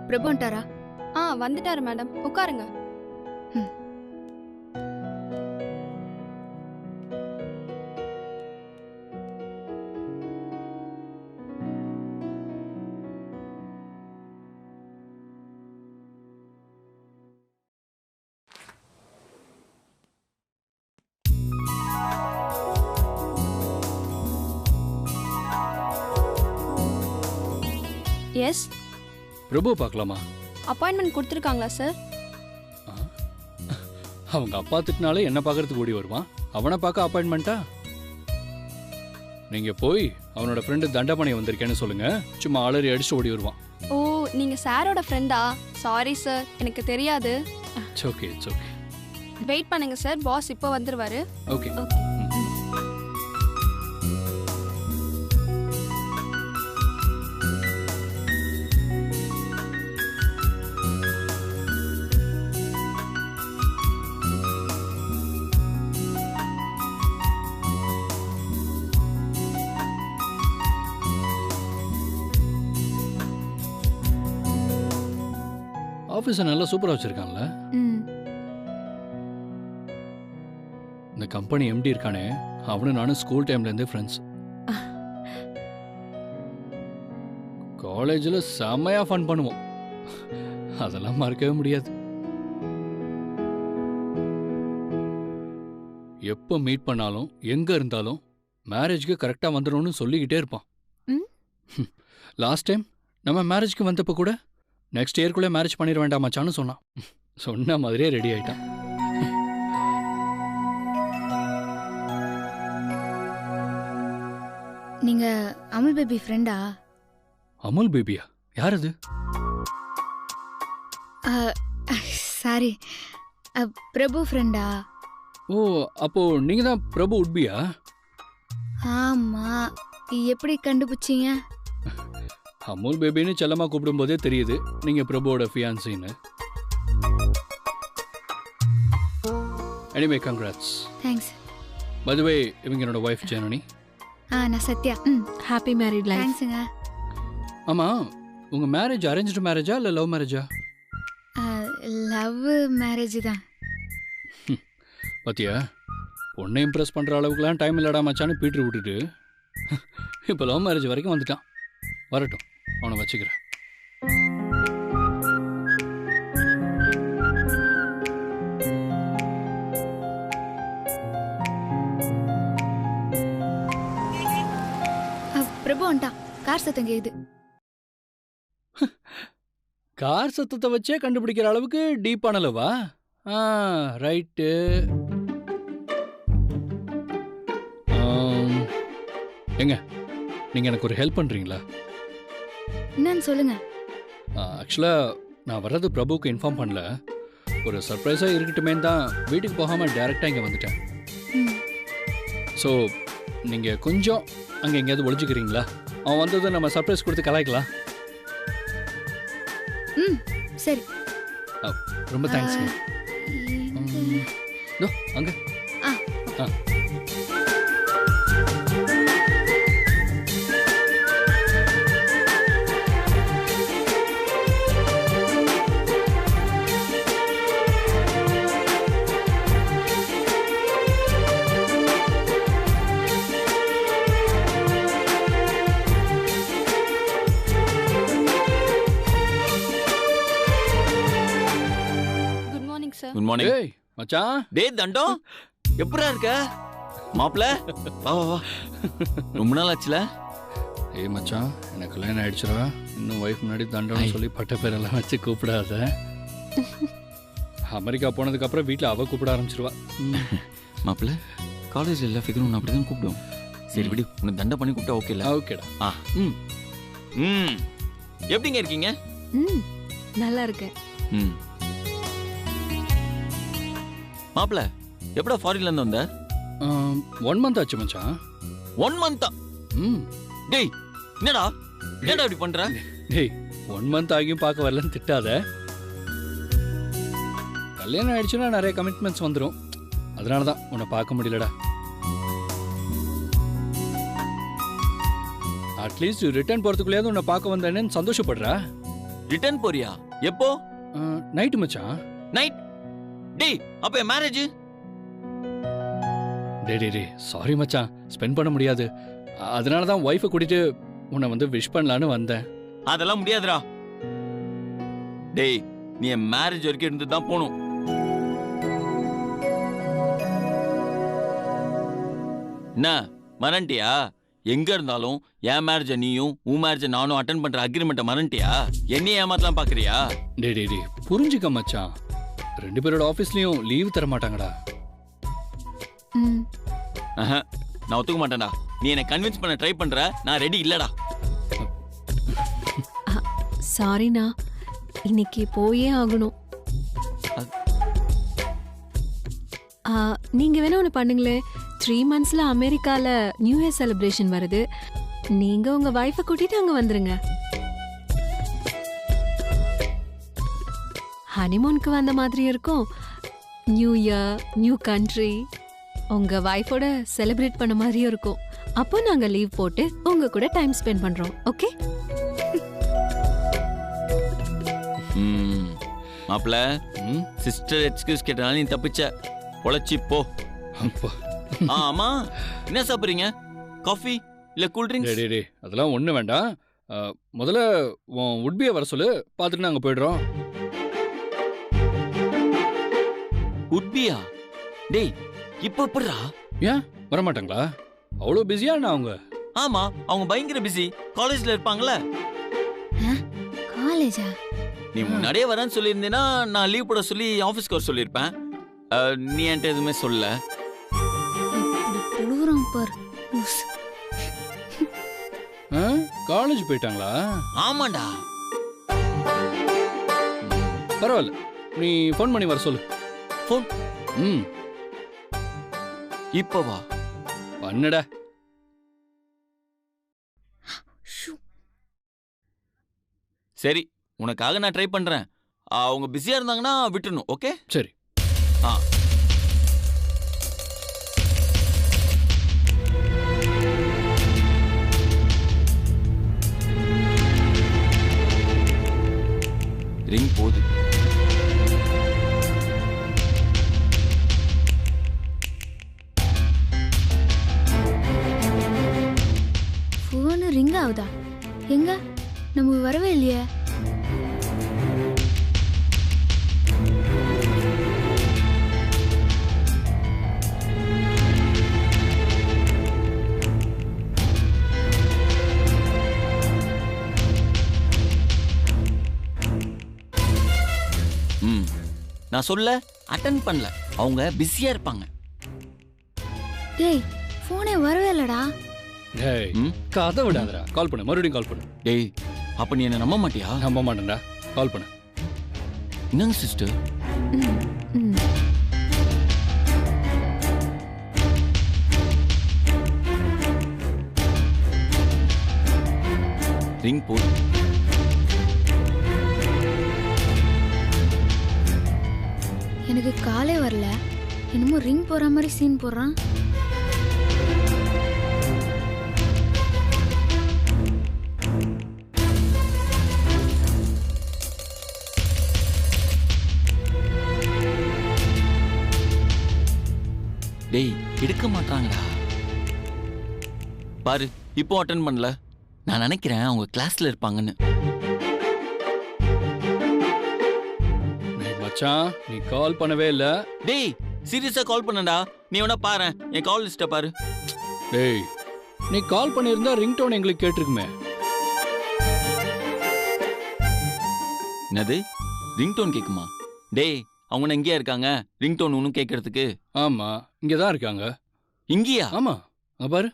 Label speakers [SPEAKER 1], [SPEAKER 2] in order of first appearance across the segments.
[SPEAKER 1] பிரபு வந்துட்டாரா?
[SPEAKER 2] வந்துட்டாரு மேடம், உட்காருங்க. எஸ்.
[SPEAKER 3] பிரபு பார்க்கலாமா?
[SPEAKER 2] அப்பாயின்மெண்ட் கொடுத்துருக்காங்களா சார்?
[SPEAKER 3] அவங்க அப்பா திட்டினாலே என்ன பார்க்கறதுக்கு ஓடி வருவான், அவனை பார்க்க அப்பாயின்மெண்ட்டா? நீங்க போய் அவனோட ஃப்ரெண்டு தண்டபாணி வந்திருக்கேன்னு சொல்லுங்க, சும்மா அலறி அடிச்சு ஓடி வருவான்.
[SPEAKER 2] ஓ, நீங்க சாரோட ஃப்ரெண்டா? சாரி சார், எனக்கு தெரியாது.
[SPEAKER 3] It's okay.
[SPEAKER 2] வெயிட் பண்ணுங்க சார், பாஸ் இப்போ வந்துருவாரு.
[SPEAKER 3] ஓகே. ஆஃபீஸை நல்லா சூப்பராக வச்சிருக்கான்ல. இந்த கம்பெனி எம்டி இருக்கானே, அவனும் நானும் ஸ்கூல் டைம்லேருந்தே ஃப்ரெண்ட்ஸ். காலேஜில் செம்மையா ஃபன் பண்ணுவோம், அதெல்லாம் மறக்கவே முடியாது. எப்போ மீட் பண்ணாலும் எங்க இருந்தாலும் மேரேஜ்க்கு கரெக்டாக வந்துடணும்னு சொல்லிக்கிட்டே இருப்பான். லாஸ்ட் டைம் நம்ம மேரேஜ்க்கு வந்தப்போ கூட நெக்ஸ்ட் இயர்க்குள்ளே மேரேஜ் பண்ணிட வேண்டாம் மச்சான்னு சொன்னான். சொன்ன மாதிரியே ரெடி ஆயிட்டான்.
[SPEAKER 1] நீங்க அமுல் பேபி ஃப்ரெண்டா?
[SPEAKER 3] அமுல் பேபியா? யார் அது?
[SPEAKER 1] சாரி, பிரபு ஃப்ரெண்டா?
[SPEAKER 3] ஓ, அப்போ நீங்க தான் பிரபு உட்பியா?
[SPEAKER 1] ஆமா. எப்படி கண்டுபிடிச்சீங்க?
[SPEAKER 3] அமுல் பேபின்னு செல்லமா கூப்பிடும் போதே தெரியுது நீங்க பிரபுவோட ஃபியான்சின்னு. Anyway congrats.
[SPEAKER 1] Thanks.
[SPEAKER 3] By the way, இவங்க என்னோட வைஃப் ஜனனி.
[SPEAKER 1] நான் சத்யா.
[SPEAKER 4] Happy married life.
[SPEAKER 1] தேங்க்ஸ்ங்க.
[SPEAKER 3] ஆமா, உங்க மேரேஜ் அரேஞ்ச்டு மேரேஜா இல்ல லவ் மேரேஜா?
[SPEAKER 1] லவ் மேரேஜ் தான்.
[SPEAKER 3] பாத்தியா, பொண்ணை இம்ப்ரெஸ் பண்ற அளவுக்குலாம் டைம் இல்லடா மச்சான்னு பீட்டர் விட்டுட்டு இப்போ லவ் மேரேஜ் வரைக்கும் வந்துட்டான். வரட்டும், அவனை வச்சுக்கிறேன்.
[SPEAKER 1] பிரபு வந்துட்டான். கார் சத்தம் கேக்குது.
[SPEAKER 3] கார் சத்தத்தை வச்சே கண்டுபிடிக்கிற அளவுக்கு டீப்பான லவ்வா? ரைட்டு. எங்க நீங்க எனக்கு ஒரு ஹெல்ப் பண்றீங்களா?
[SPEAKER 1] என்னன்னு சொல்லுங்க.
[SPEAKER 3] ஆக்சுவலா நான் வர்றது பிரபுவுக்கு இன்ஃபார்ம் பண்ணல. ஒரு சர்ப்ரைஸா இருக்கட்டுமே தான் வீட்டுக்கு போகாம டைரக்டா இங்க வந்துட்டேன். ஸோ நீங்க கொஞ்சம் அங்க எங்கேயாவது ஒளிஞ்சுக்கிறீங்களா? அவன் வந்தது நம்ம சர்ப்ரைஸ் கொடுத்து கலாய்க்கலாம்.
[SPEAKER 1] சரி.
[SPEAKER 3] ரொம்ப தேங்க்ஸ். அங்க
[SPEAKER 5] குட் மார்னிங்.
[SPEAKER 3] ஏய் மச்சான்.
[SPEAKER 5] டேய் தண்டம், எப்படிடா இருக்க மாப்ள? வா வா வா, ரொம்ப நாள் ஆச்சுல.
[SPEAKER 3] ஏய் மச்சான், எனக்கு கல்யாணம் ஆயிடுச்சுடா. இன்னும் ஒய்ஃப் முன்னாடி தண்டம்னு சொல்லி பட்ட பேரெல்லாம் வச்சு கூப்பிடாத. அமெரிக்கா போனதுக்கு அப்புறம் வீட்டில் அவ கூப்பிட ஆரம்பிச்சிருவா.
[SPEAKER 5] மாப்ள, காலேஜ் எல்லா ஃபிகரும் உன்னை அப்படிதான் கூப்பிடுவோம். சரி விடு, உன்னை தண்டை பண்ணி கூப்பிட்டா ஓகே இல்ல?
[SPEAKER 3] ஓகேடா.
[SPEAKER 5] எப்படிங்க இருக்கீங்க?
[SPEAKER 4] நல்லா இருக்கேன்.
[SPEAKER 5] மாப்ள, எப்படா ஃபாரின்ல இருந்து வந்த?
[SPEAKER 3] 1 month ஆச்சு மச்சான்.
[SPEAKER 5] 1 month? டேய் என்னடா இப்படி பண்ற?
[SPEAKER 3] டேய் 1 month ஆகியும் பார்க்க வரலன்னு திட்டாத. கல்யாணம் ஆயிடுச்சுன்னா நிறைய கமிட்மெண்ட்ஸ் வந்துடும், அதனால தான் உன்னை பார்க்க முடியலடா. அட்லீஸ்ட் ரிட்டர்ன் போகிறதுக்குள்ளேயாவது உன்னை பார்க்க வந்தேன்னு சந்தோஷப்படுறா.
[SPEAKER 5] ரிட்டர்ன் போறியா? எப்போ?
[SPEAKER 3] நைட்டு மச்சான்.
[SPEAKER 5] நைட்? டேய் அப்ப என் மேரேஜ்?
[SPEAKER 3] டே சாரி மச்சான், ஸ்பெண்ட் பண்ண முடியாது. அதனால தான் ஒய்ஃபை கூட்டிட்டு உன்னை வந்து விஷ் பண்ணலான்னு வந்தேன்.
[SPEAKER 5] அதெல்லாம் முடியாதுடா. டேய் நீ என் மேரேஜ் வரைக்கும் இருந்து தான் போகணும். என்ன மறந்துட்டியா? எங்க இருந்தாலும் என் மேரேஜ நீயும் உன் மேரேஜ நானும் அட்டென்ட் பண்ற அக்ரிமெண்ட்டை மறந்துட்டியா? என்னையே ஏமாத்தலாம் பாக்குறியா?
[SPEAKER 3] டே புரிஞ்சுக்க மச்சான், 2 பேரோட ஆஃபீஸ்லயும் லீவ் தர மாட்டாங்கடா.
[SPEAKER 1] ம்
[SPEAKER 5] நான் ஒத்துக்க மாட்டேன்டா. நீ என்னை கன்வின்ஸ் பண்ண ட்ரை பண்ற, நான் ரெடி இல்லடா.
[SPEAKER 4] சாரிண்ணா, இன்னைக்கு போயே ஆகணும். நீங்க வேணா ஒன்று பண்ணுங்களேன். 3 monthsல அமெரிக்கால நியூ இயர் செலிப்ரேஷன் வருது. நீங்க உங்க வைஃபை கூட்டிட்டு அங்க வந்துருங்க. ஹனிமூனுக்கு வந்த மாதிரி இருக்கும். நியூ இயர், நியூ கண்ட்ரி, உங்க வைஃபோட செலிப்ரேட் பண்ண மாதிரியும் இருக்கும். அப்போ நாங்க லீவ் போட்டு உங்க கூட டைம் ஸ்பெண்ட் பண்றோம். ஓகே?
[SPEAKER 5] மாப்பிள்ள, சிஸ்டர் எக்ஸ்கியூஸ் கேட்டனால நீ தப்பிச்ச. பொழைச்சி போ. ஆமா, என்ன சாப்பிடுறீங்க? காஃபி இல்ல கூல் ட்ரிங்க்ஸ்?
[SPEAKER 3] டே அதெல்லாம் ஒண்ணு வேண்டாம். முதல்ல உன் உட்பியை வர சொல்லு, பார்த்துட்டு நாங்க போயிடுறோம்.
[SPEAKER 5] உட்பியா? டேய் இப்போ எப்படிடா?
[SPEAKER 3] ஏன் வரமாட்டாங்களா? அவ்வளோ பிஸியா நான் அவங்க?
[SPEAKER 5] ஆமா, அவங்க பயங்கர பிஸி. காலேஜ்ல இருப்பாங்கல்ல.
[SPEAKER 1] காலேஜா?
[SPEAKER 5] நீ முன்னாடியே வரேன்னு சொல்லியிருந்தேன்னா நான் லீவ் போட சொல்லி ஆஃபீஸ்க்கு வர சொல்லியிருப்பேன். நீ என்கிட்ட எதுவுமே சொல்லல.
[SPEAKER 3] காலேஜ் போயிட்டாங்களா?
[SPEAKER 5] ஆமாண்டா.
[SPEAKER 3] பரவாயில்ல, நீ ஃபோன் பண்ணி வர சொல்லு.
[SPEAKER 5] ஃபோன்? இப்போ வா.
[SPEAKER 3] பண்ணடா.
[SPEAKER 5] சரி, உனக்காக நான் ட்ரை பண்றேன். அவங்க பிஸியா இருந்தாங்கன்னா விட்டுணும். ஓகே?
[SPEAKER 3] சரி.
[SPEAKER 5] ரிங் போகுது.
[SPEAKER 1] ஃபோனு ரிங் ஆகுதா? எங்க நம்ம வரவே இல்லையே.
[SPEAKER 5] நான் சொல்ல அட்டெண்ட் பண்ணல, அவங்க பிஸியா இருப்பாங்க.
[SPEAKER 1] டேய் ஃபோனே வரவே இல்லடா.
[SPEAKER 3] டேய் கதை விடாதடா, கால் பண்ணு, மறுபடியும் கால் பண்ணு.
[SPEAKER 5] டேய் அப்ப நீ என்ன நம்ப மாட்டியா?
[SPEAKER 3] நம்ப மாட்டேன்டா, கால் பண்ணு.
[SPEAKER 5] என்னங்க சிஸ்டர்? ரிங் போடு.
[SPEAKER 1] எனக்கு காலே வரல, என்னமோ ரிங் போற மாதிரி சீன் போடுறான்.
[SPEAKER 5] டேய் எடுக்க மாட்டாங்கடா. பாரு, இப்போ அட்டெண்ட் பண்ணல. நான் நினைக்கிறேன் அவங்க கிளாஸ்ல இருப்பாங்கன்னு.
[SPEAKER 3] மச்சான் நீ கால் பண்ணவே இல்ல.
[SPEAKER 5] டேய் சீரியஸா கால் பண்ணடா. நீ வேணா பாரு, என் கால் லிஸ்ட பாரு.
[SPEAKER 3] டேய் நீ கால் பண்ணியிருந்தா ரிங் டோன் எங்களுக்கு கேட்டிருக்குமே.
[SPEAKER 5] என்னது ரிங் டோன் கேக்குமா? டேய் அவங்க எங்கேயா இருக்காங்க ரிங் டோன் ஒன்னும் கேட்கறதுக்கு?
[SPEAKER 3] ஆமா இங்கதான் இருக்காங்க.
[SPEAKER 5] இங்கேயா?
[SPEAKER 3] ஆமா அங்க பாரு.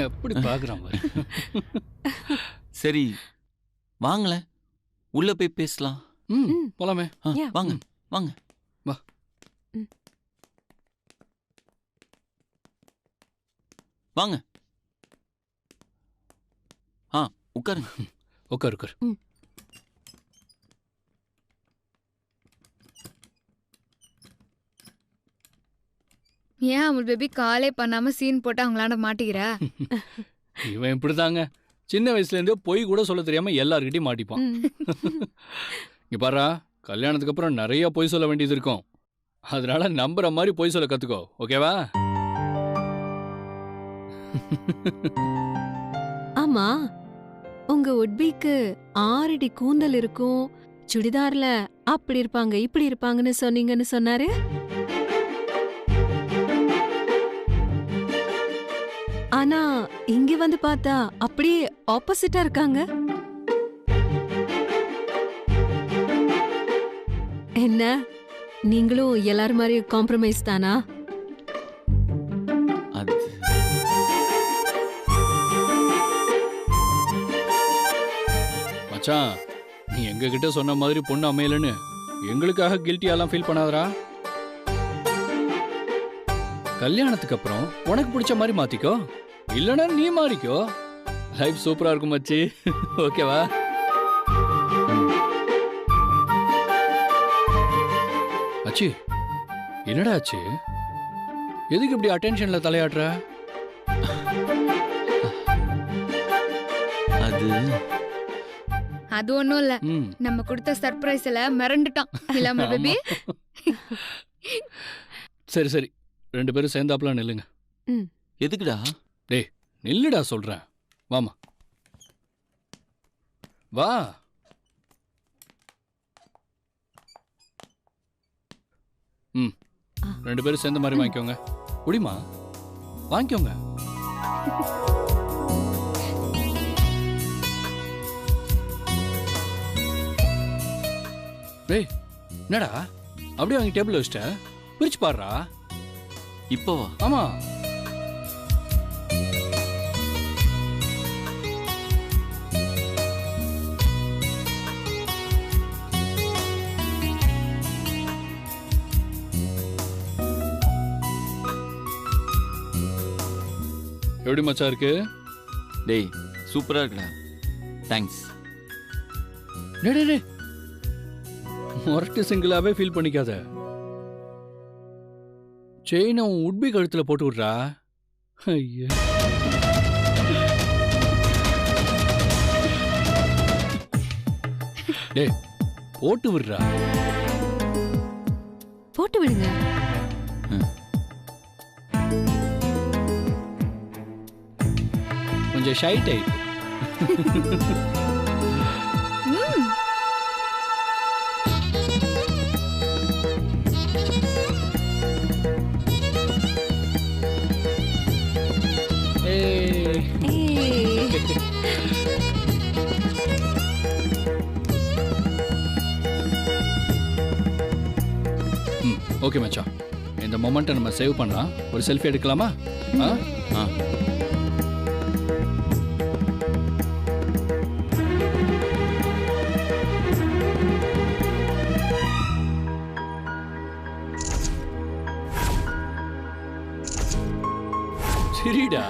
[SPEAKER 3] எப்படி பார்க்குறான் பாரு.
[SPEAKER 5] சரி வாங்களேன், உள்ள போய் பேசலாம்.
[SPEAKER 3] போலாமே.
[SPEAKER 4] Yeah.
[SPEAKER 5] வாங்க வாங்க.
[SPEAKER 3] வா.
[SPEAKER 5] வாங்க. உட்காருங்க.
[SPEAKER 3] உட்கார் உட்கார்.
[SPEAKER 1] ஏன் அமுல் பேபி காலே பண்ணாம சீன் போட்டு அவங்களாண்ட மாட்டிக்கிற?
[SPEAKER 3] இவன் இப்படிதாங்க, சின்ன வயசுலேருந்தே பொய் கூட சொல்ல தெரியாம எல்லார்கிட்டையும் மாட்டிப்பான். இங்க பாரா, கல்யாணத்துக்கு அப்புறம் நிறைய பொய் சொல்ல வேண்டியது இருக்கும். அதனால நம்புற மாதிரி பொய் சொல்ல கத்துக்கோ, ஓகேவா?
[SPEAKER 4] ஆமா, உங்க உட்பிக்கு 6 அடி கூந்தல் இருக்கும், சுடிதார்ல அப்படி இருப்பாங்க இப்படி இருப்பாங்கன்னு சொன்னீங்கன்னு சொன்னாரு. ஆனா இங்க வந்து பார்த்தா அப்படியே ஆப்போசிட்டா இருக்காங்க. என்ன, நீங்களும் எல்லாரும் மாதிரி காம்ப்ரமைஸ் தானா?
[SPEAKER 5] அது
[SPEAKER 3] மச்சான், நீ எங்ககிட்ட சொன்ன மாதிரி பொண்ணு அமையலன்னு எங்களுக்காக கில்ட்டியெல்லாம் ஃபீல் பண்ணாதடா. கல்யாணத்துக்கு அப்புறம் உனக்கு பிடிச்ச மாதிரி மாத்திக்கோ, இல்லைன்னா நீ மாறிக்கோ. லைஃப் சூப்பரா இருக்கும் மச்சி, ஓகேவா? அச்சி, என்னடா ஆச்சு? எதுக்கு இப்படி அட்டென்ஷன்ல தலையாடுற?
[SPEAKER 5] அது
[SPEAKER 1] அது ஒண்ணும் இல்ல,
[SPEAKER 3] ம்,
[SPEAKER 1] நம்ம கொடுத்த சர்ப்ரைஸ்ல மிரண்டுட்டான் இல்ல அமுல் பேபி?
[SPEAKER 3] சரி சரி, 2 பேரும் சேர்ந்தாப்புல நில்லுங்க.
[SPEAKER 5] எதுக்குடா?
[SPEAKER 3] நில்லுடா சொல்றேன், வாமா வா. ம், 2 பேரும் சேர்ந்த மாதிரி வாங்கிக்கோங்க. குடிமா, வாங்கிக்கோங்க. டேய், என்னடா அப்படியே வாங்கி டேபிள் வச்சிட்ட? பிரிச்சு பாடுறா.
[SPEAKER 5] இப்போவா?
[SPEAKER 3] ஆமா. எப்படி மச்சா இருக்கு?
[SPEAKER 5] டேய் சூப்பரா இருக்குடா, தேங்க்ஸ்.
[SPEAKER 3] டேய் டேய், மொரட்டு சிங்கிளாவே ஃபீல் பண்ணிக்காத. செயினை உன் உட்பி கழுத்துல போட்டு விட்றா. ஐயா, டேய் போட்டு விடுறா.
[SPEAKER 4] போட்டு விடுங்க.
[SPEAKER 3] கொஞ்சம் ஷை டைப். ஓகே மச்சான், இந்த மொமெண்ட்டை நம்ம சேவ் பண்ணலாம். ஒரு செல்ஃபி எடுக்கலாமா? ஆ
[SPEAKER 5] ஆ
[SPEAKER 3] சரிடா.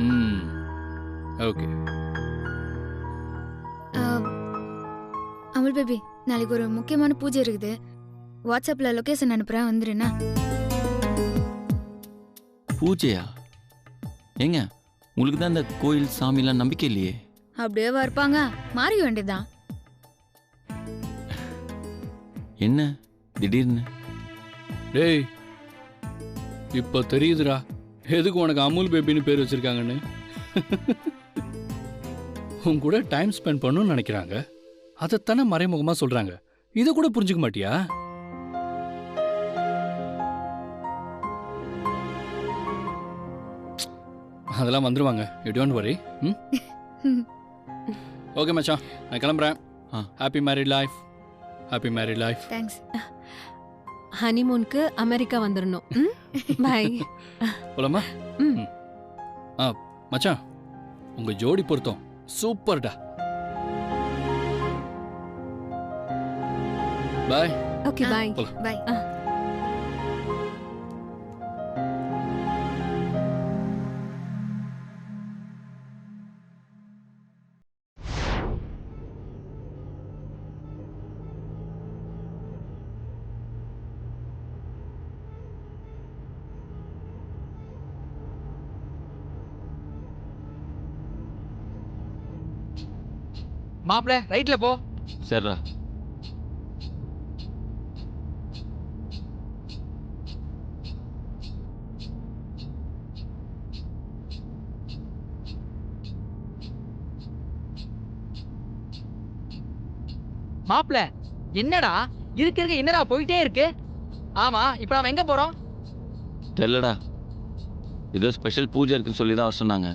[SPEAKER 3] ம், ஓகே.
[SPEAKER 1] அமுல் பேபி, நாளைக்கு ஒரு முக்கியமான பூஜை இருக்குது. வாட்ஸ்அப்ல லொகேஷன் அனுப்புறேன், வந்துருண்ணா.
[SPEAKER 5] பூஜையா? ஏங்க, உங்களுக்கு தான் இந்த கோயில் சாமிலாம் நம்பிக்கை இல்லையே?
[SPEAKER 1] அப்படியே இருப்பாங்க, மாறிக்க வேண்டியதுதான்.
[SPEAKER 5] என்ன திடீர்னு?
[SPEAKER 3] டேய், இப்போ தெரியுதுடா எதுக்கு உனக்கு அமுல் பேபின்னு பேர் வச்சிருக்காங்கன்னு. உன் கூட டைம் ஸ்பெண்ட் பண்ணணும்னு நினைக்கிறாங்க, அதைத்தானே மறைமுகமா சொல்றாங்க. இதை கூட புரிஞ்சுக்க மாட்டியா? அதெல்லாம் வந்துருவாங்க, யூ டோன்ட் வரி. ஓகே மச்சான், நான் கிளம்புறேன். Happy married life. Happy married life.
[SPEAKER 1] Thanks.
[SPEAKER 4] ஹனிமூனுக்கு அமெரிக்கா வந்துடணும். பை.
[SPEAKER 3] போலாமா?
[SPEAKER 4] ம்.
[SPEAKER 3] மச்சான், உங்க ஜோடி பொருத்தம் சூப்பர்டா. பாய்.
[SPEAKER 4] Okay bye.
[SPEAKER 1] பை.
[SPEAKER 6] மாப்பிள ரைட்ல போ.
[SPEAKER 5] சரிடா.
[SPEAKER 6] மாப்பிள என்னடா இருக்க என்னடா போயிட்டே இருக்கு. ஆமா இப்ப நாம எங்க போறோம்?
[SPEAKER 5] தெரியலடா, ஏதோ ஸ்பெஷல் பூஜை இருக்குன்னு சொல்லி தான் சொன்னாங்க.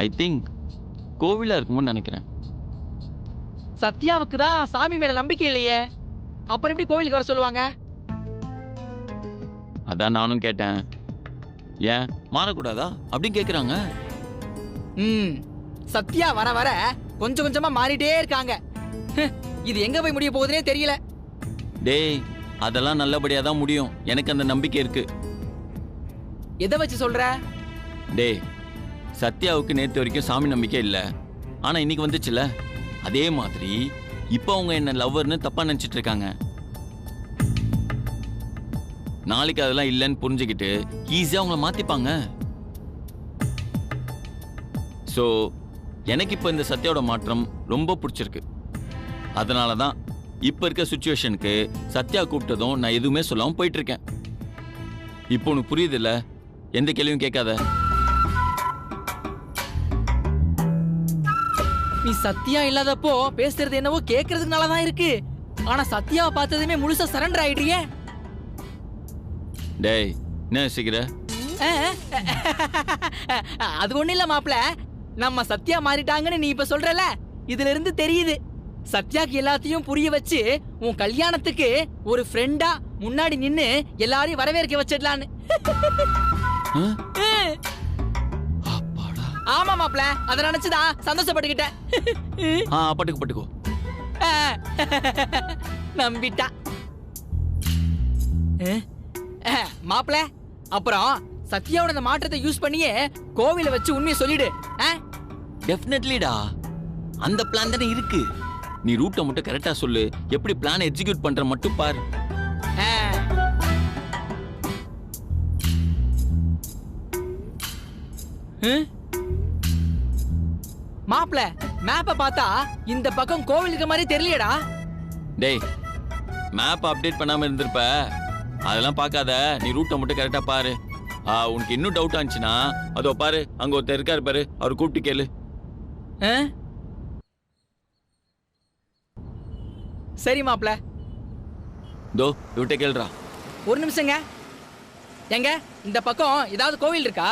[SPEAKER 5] ஐ திங்க் கோவிலா இருக்குமோன்னு நினைக்கிறேன்.
[SPEAKER 6] சத்யாவுக்கு தான் சாமி மேல நம்பிக்கை இல்லையே, அப்புறம் எப்படி கோவிலுக்கு வர சொல்லுவாங்க?
[SPEAKER 5] அதான் நானும் கேட்டேன், ஏன் மாறக்கூடாதா அப்படின்னு கேட்குறாங்க.
[SPEAKER 6] சத்யா வர வர கொஞ்சம் கொஞ்சமா மாறிட்டே இருக்காங்க. இது எங்க போய் முடிய போகுதுன்னே தெரியல.
[SPEAKER 5] டேய், அதெல்லாம் நல்லபடியாக தான் முடியும், எனக்கு அந்த நம்பிக்கை இருக்கு.
[SPEAKER 6] எதை வச்சு சொல்ற?
[SPEAKER 5] டேய், சத்யாவுக்கு நேற்று வரைக்கும் சாமி நம்பிக்கை இல்லை, ஆனால் இன்னைக்கு வந்துச்சுல, அதே மாதிரி இப்போ அவங்க என்ன லவ்வர்னு தப்பா நினச்சிட்டு இருக்காங்க. நாளைக்கு அதெல்லாம் இல்லைன்னு புரிஞ்சுக்கிட்டு ஈஸியாக அவங்கள மாற்றிப்பாங்க. ஸோ எனக்கு இப்போ இந்த சத்யாவோட மாற்றம் ரொம்ப பிடிச்சிருக்கு. அதனால தான் இப்போ இருக்க சுச்சுவேஷனுக்கு சத்யா கூப்பிட்டதும் நான் எதுவுமே சொல்லாமல் போயிட்டு இருக்கேன். இப்போ உனக்கு புரியுது இல்லை? எந்த கேள்வியும் கேட்காத.
[SPEAKER 6] நீ சத்யா இல்லாதப்போ பேசுறது என்னவோ கேட்கறதுக்கு நல்லாதான் இருக்கு, ஆனா சத்யாவை பார்த்ததுமே முழுசா சரண்டர் ஆயிடுறியே.
[SPEAKER 5] டேய், என்ன யோசிக்கிற?
[SPEAKER 6] அது ஒண்ணு இல்ல மாப்ள, நம்ம சத்யா மாறிட்டாங்கன்னு நீ இப்ப சொல்றல, இதுல இருந்து தெரியுது சத்யாக்கு எல்லாத்தையும் புரிய வச்சு உன் கல்யாணத்துக்கு ஒரு ஃப்ரெண்டா முன்னாடி நின்னு எல்லாரையும் வரவேற்க வச்சிடலான்னு. ஆமா மாப்ள, அத நினைச்சுதான் சந்தோஷப்பட்டுக்கிட்டேன்.
[SPEAKER 5] பட்டுக்கோ.
[SPEAKER 6] நம்பிட்டா மாப்ள. அப்புறம் சத்யாவோட அந்த மாற்றத்தை யூஸ் பண்ணியே கோவில வச்சு உண்மையை சொல்லிடு.
[SPEAKER 5] டெஃபினெட்லிடா, அந்த பிளான் தானே இருக்கு. நீ ரூட்டை மட்டும் கரெக்டா சொல்லு, எப்படி பிளான் எக்ஸிக்யூட் பண்ற மட்டும் பாரு.
[SPEAKER 6] மாப்ள, மேப்பை பார்த்தா இந்த பக்கம் கோவிலுக்கு மாதிரி தெரியலடா.
[SPEAKER 5] டேய், மேப் அப்டேட் பண்ணாம இருந்திருப்ப, அதெல்லாம் பார்க்காத, நீ ரூட்டை மட்டும் கரெக்டா பாரு. உனக்கு இன்னும் டவுட் ஆச்சுன்னா அதோ பாரு, அங்க ஒருத்தர் இருக்காரு பாரு, அவர் கூப்பிட்டு கேளு.
[SPEAKER 6] சரி மாப்ள.
[SPEAKER 5] தோ இவட்ட கேளுடா.
[SPEAKER 6] ஒரு நிமிஷங்க, எங்க இந்த பக்கம் ஏதாவது கோவில் இருக்கா?